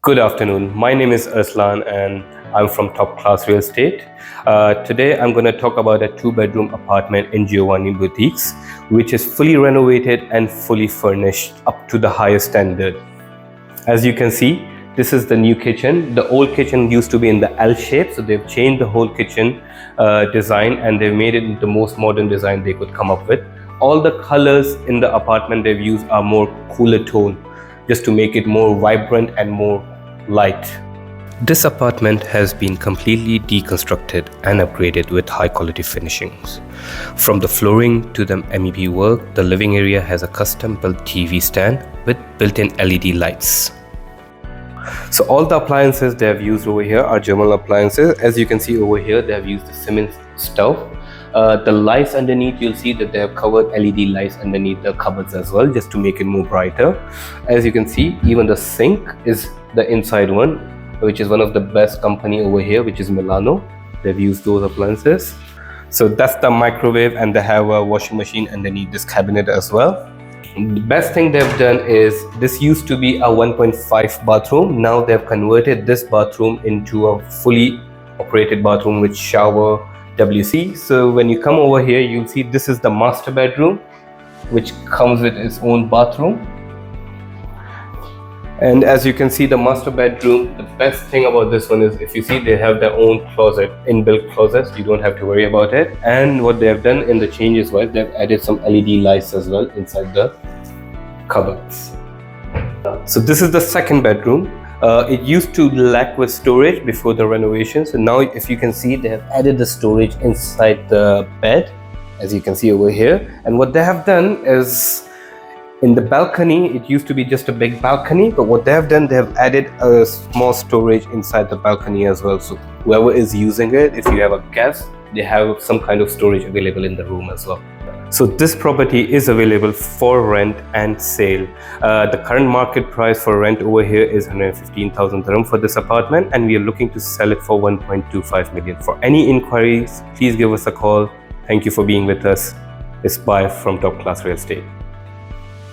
Good afternoon. My name is Arslan and I'm from Top Class Real Estate. Today I'm going to talk about a 2-bedroom apartment in Giovanni Boutiques, which is fully renovated and fully furnished up to the highest standard. As you can see, this is the new kitchen. The old kitchen used to be in the L shape, so they've changed the whole kitchen design and they've made it the most modern design they could come up with. All the colors in the apartment they've used are more cooler tone, just to make it more vibrant and more light. This apartment has been completely deconstructed and upgraded with high quality finishings. From the flooring to the MEP work, the living area has a custom built TV stand with built-in LED lights. So all the appliances they have used over here are German appliances. As you can see over here, they have used the Siemens stove. The lights underneath, you'll see that they have covered LED lights underneath the cupboards as well, just to make it more brighter. As you can see, even the sink is the inside one, which is one of the best company over here, which is Milano. They've used those appliances. So that's the microwave, and they have a washing machine underneath this cabinet as well. The best thing they've done is, this used to be a 1.5 bathroom. Now they've converted this bathroom into a fully operated bathroom with shower, WC. So when you come over here, you'll see this is the master bedroom, which comes with its own bathroom. And as you can see, the master bedroom, the best thing about this one is, if you see, they have their own closet, inbuilt closets. You don't have to worry about it. And what they have done in the changes was they've added some LED lights as well inside the cupboards. So this is the second bedroom. It used to lack with storage before the renovation. So now, if you can see, they have added the storage inside the bed, as you can see over here. And what they have done is, in the balcony, it used to be just a big balcony, but what they have done, they have added a small storage inside the balcony as well. So whoever is using it, if you have a guest, they have some kind of storage available in the room as well. So this property is available for rent and sale. The current market price for rent over here is 115,000 dirham for this apartment, and we are looking to sell it for 1.25 million. For any inquiries, please give us a call. Thank you for being with us. It's bye from Top Class Real Estate.